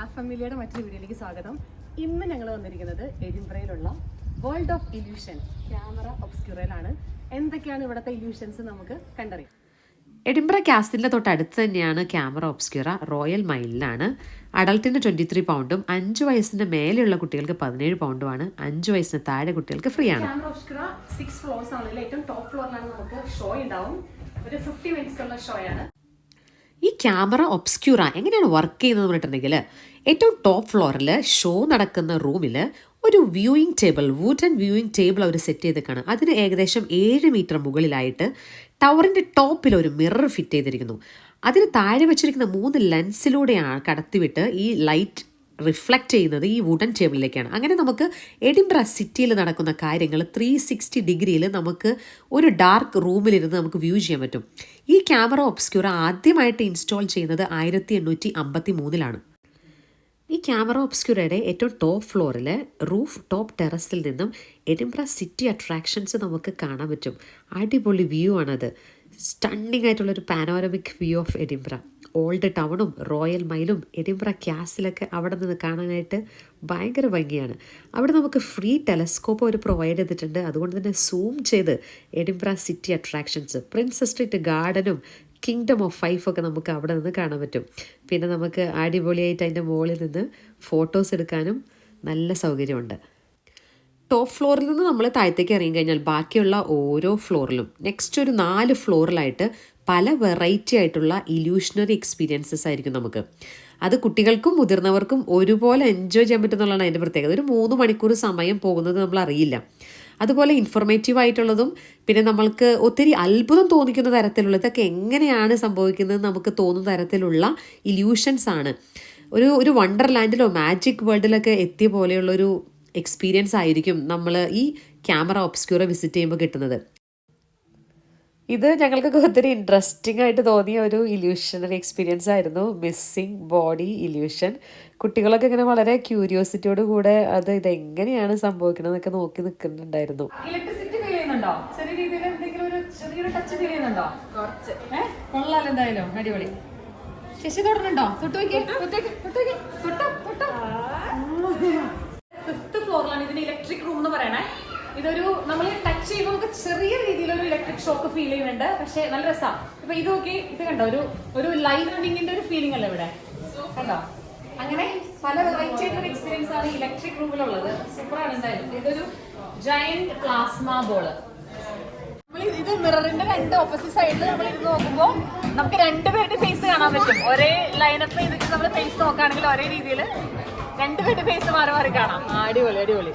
ലാ ഫാമിലിയുടെ മറ്റൊരു വീഡിയോയിലേക്ക് സ്വാഗതം. ഇന്ന് ഞങ്ങൾ വന്നിരിക്കുന്നത് എഡിൻബറയിലുള്ള വേൾഡ് ഓഫ് ഇല്യൂഷൻ ക്യാമറ ഒബ്സ്ക്യൂറയിലാണ്. എന്തൊക്കെയാണ് ഇവിടുത്തെ ഇല്യൂഷൻസ് നമുക്ക് കണ്ടറിയാം. എഡിൻബറ കാസ്റ്റിലിൻ്റെ തൊട്ടടുത്ത് തന്നെയാണ് ക്യാമറ ഒബ്സ്ക്യൂറ. റോയൽ മൈലിലാണ്. അഡൾട്ടിന് 23 പൗണ്ടും 5 വയസ്സിന് മേലെയുള്ള കുട്ടികൾക്ക് 17 പൗണ്ടുമാണ്. 5 വയസ്സിന് താഴെ കുട്ടികൾക്ക് ഫ്രീ ആണ്. ക്യാമറ ഒബ്സ്ക്യൂറ 6 ഫ്ലോർസ് ആണ്. ഏറ്റവും ടോപ്പ് ഫ്ലോറിലാണ് നമുക്ക് ഷോ ഉണ്ടാവും. ഒരു 50 മിനിറ്റ്സ് ഉള്ള ഷോ ആണ്. ഈ ക്യാമറ ഒബ്സ്ക്യൂറ എങ്ങനെയാണ് വർക്ക് ചെയ്യുന്നത് പറഞ്ഞിട്ടുണ്ടെങ്കിൽ, ഏറ്റവും ടോപ്പ് ഫ്ലോറിൽ ഷോ നടക്കുന്ന റൂമിൽ ഒരു viewing table, wooden viewing table അവർ സെറ്റ് ചെയ്തേക്കാണ്. അതിന് ഏകദേശം 7 മീറ്റർ മുകളിലായിട്ട് ടവറിൻ്റെ ടോപ്പിൽ ഒരു മിറർ ഫിറ്റ് ചെയ്തിരിക്കുന്നു. അതിന് താഴെ വെച്ചിരിക്കുന്ന 3 ലെൻസിലൂടെയാണ് കടത്തിവിട്ട് ഈ ലൈറ്റ് റിഫ്ലക്റ്റ് ചെയ്യുന്നത് ഈ വുഡൻ ടേബിളിലേക്കാണ്. അങ്ങനെ നമുക്ക് എഡിൻബറ സിറ്റിയിൽ നടക്കുന്ന കാര്യങ്ങൾ 360 ഡിഗ്രിയിൽ നമുക്ക് ഒരു ഡാർക്ക് റൂമിലിരുന്ന് നമുക്ക് വ്യൂ ചെയ്യാൻ പറ്റും. ഈ ക്യാമറ ഒബ്സ്ക്യൂറ ആദ്യമായിട്ട് ഇൻസ്റ്റാൾ ചെയ്യുന്നത് 1853 ഈ ക്യാമറ ഒബ്സ്ക്യൂറയുടെ ഏറ്റവും ടോപ്പ് ഫ്ലോറിൽ റൂഫ് ടോപ്പ് ടെറസിൽ നിന്നും എഡിൻബറ സിറ്റി അട്രാക്ഷൻസ് നമുക്ക് കാണാൻ പറ്റും. അടിപൊളി വ്യൂ ആണത്. സ്റ്റണ്ണിങ് ആയിട്ടുള്ളൊരു panoramic view of Edinburgh. Old ടൗണും റോയൽ മൈലും എഡിൻബറ കാസിലൊക്കെ അവിടെ നിന്ന് കാണാനായിട്ട് ഭയങ്കര ഭംഗിയാണ്. അവിടെ നമുക്ക് ഫ്രീ ടെലസ്കോപ്പ് അവർ പ്രൊവൈഡ് ചെയ്തിട്ടുണ്ട്. അതുകൊണ്ട് തന്നെ സൂം ചെയ്ത് Edinburgh city attractions, Princes Street ഗാർഡനും കിങ്ഡം ഓഫ് 5 ഒക്കെ നമുക്ക് അവിടെ നിന്ന് കാണാൻ പറ്റും. പിന്നെ നമുക്ക് അടിപൊളിയായിട്ട് അതിൻ്റെ മുകളിൽ നിന്ന് ഫോട്ടോസ് എടുക്കാനും നല്ല സൗകര്യമുണ്ട്. ടോപ്പ് ഫ്ലോറിൽ നിന്ന് നമ്മൾ താഴത്തേക്ക് ഇറങ്ങി കഴിഞ്ഞാൽ ബാക്കിയുള്ള ഓരോ ഫ്ലോറിലും നെക്സ്റ്റ് ഒരു 4 ഫ്ലോറിലായിട്ട് പല വെറൈറ്റി ആയിട്ടുള്ള ഇല്യൂഷണറി എക്സ്പീരിയൻസസ് ആയിരിക്കും നമുക്ക്. അത് കുട്ടികൾക്കും മുതിർന്നവർക്കും ഒരുപോലെ എൻജോയ് ചെയ്യാൻ പറ്റുന്നുള്ളതാണ് അതിൻ്റെ പ്രത്യേകത. ഒരു 3 മണിക്കൂർ സമയം പോകുന്നത് നമ്മൾ അറിയില്ല. അതുപോലെ ഇൻഫോർമേറ്റീവ് ആയിട്ടുള്ളതും പിന്നെ നമ്മൾക്ക് ഒത്തിരി അത്ഭുതം തോന്നിക്കുന്ന തരത്തിലുള്ള, ഇതൊക്കെ എങ്ങനെയാണ് സംഭവിക്കുന്നത് നമുക്ക് തോന്നുന്ന തരത്തിലുള്ള ഇല്യൂഷൻസ് ആണ്. ഒരു വണ്ടർലാൻഡിലോ മാജിക് വേൾഡിലൊക്കെ എത്തിയ പോലെയുള്ളൊരു എക്സ്പീരിയൻസ് ആയിരിക്കും നമ്മൾ ഈ ക്യാമറ ഒബ്സ്ക്യൂറ വിസിറ്റ് ചെയ്യുമ്പോൾ കിട്ടുന്നത്. ഇത് ഞങ്ങൾക്കൊക്കെ ഒത്തിരി ഇൻട്രസ്റ്റിംഗ് ആയിട്ട് തോന്നിയ ഒരു ഇല്യൂഷണറി എക്സ്പീരിയൻസ് ആയിരുന്നു. Missing body illusion. കുട്ടികളൊക്കെ ഇങ്ങനെ വളരെ ക്യൂരിയോസിറ്റിയോട് കൂടെ ഇതെങ്ങനെയാണ് സംഭവിക്കണമെന്നൊക്കെ നോക്കി നിൽക്കുന്നുണ്ടായിരുന്നു. ഇലക്ട്രിസിറ്റി ഫീൽ ചെയ്യുന്നുണ്ടോ? ചെറിയ രീതിയിൽ എന്തെങ്കിലും ഒരു ചെറിയൊരു ടച്ച് ഫീൽ ചെയ്യുന്നുണ്ടോ? കുറച്ച്. കൊള്ളാലോ, എന്തായാലും അടിപൊളി. ശശി തൊടുന്നുണ്ടോ? ഫിഫ്ത്ത് ഫ്ലോറിലാണ് ഇതിന്റെ ഇലക്ട്രിക് റൂം എന്ന് പറയണേ. ഇതൊരു നമ്മൾ ടച്ച് ചെയ്യുമ്പോൾ നമുക്ക് ചെറിയ രീതിയിലൊരു ഇലക്ട്രിക് ഷോക്ക് ഫീൽ ചെയ്യുന്നുണ്ട്. പക്ഷെ നല്ല രസമാണ്. ഇപ്പൊ ഇത് നോക്കി, ഇത് കണ്ടോ, ഒരു ലൈറ്റിങ്ങിന്റെ ഒരു ഫീലിംഗ് അല്ലേ ഇവിടെ, കണ്ടോ? അങ്ങനെ പല വെറൈറ്റി ആയിട്ടുള്ള എക്സ്പീരിയൻസ് ആണ് ഇലക്ട്രിക് റൂമിലുള്ളത്. സൂപ്പറാണ് എന്തായാലും. ഇതൊരു ജയന്റ് പ്ലാസ്മ ബോള്. ഇത് മിററിന്റെ 2 ഓപ്പോസിറ്റ് സൈഡിൽ നമ്മൾ ഇരുന്ന് നോക്കുമ്പോൾ നമുക്ക് 2 പേരുടെ ഫേസ് കാണാൻ പറ്റും. ഒരേ ലൈനപ്പ് ചെയ്തിട്ട് നമ്മൾ ഫേസ് നോക്കുകയാണെങ്കിൽ ഒരേ രീതിയിൽ 2 പേരുടെ ഫേസ് മാറി മാറി കാണാം. അടിപൊളി അടിപൊളി.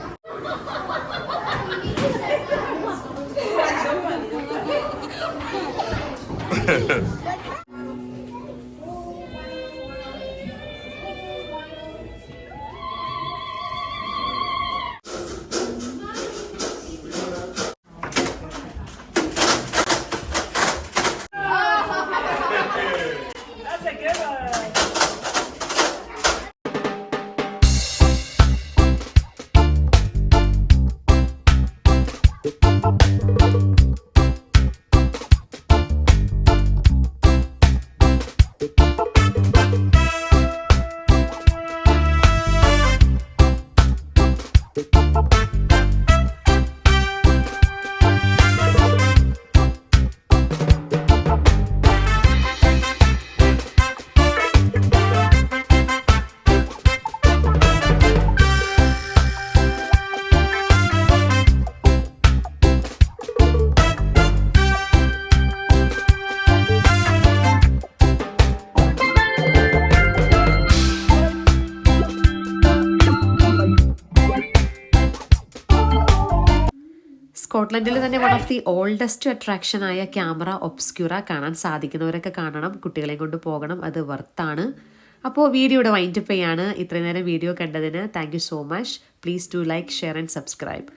സ്കോട്ട്ലൻഡിൽ തന്നെ one of the oldest attraction ആയ ക്യാമറ ഒബ്സ്ക്യൂറ കാണാൻ സാധിക്കുന്നവരൊക്കെ കാണണം. കുട്ടികളെ കൊണ്ട് പോകണം, അത് വർത്താണ്. അപ്പോൾ വീഡിയോയുടെ വൈൻഡപ്പ് ചെയ്യാണ്. ഇത്രയും നേരം വീഡിയോ കണ്ടതിന് thank you so much. Please do like, share and subscribe.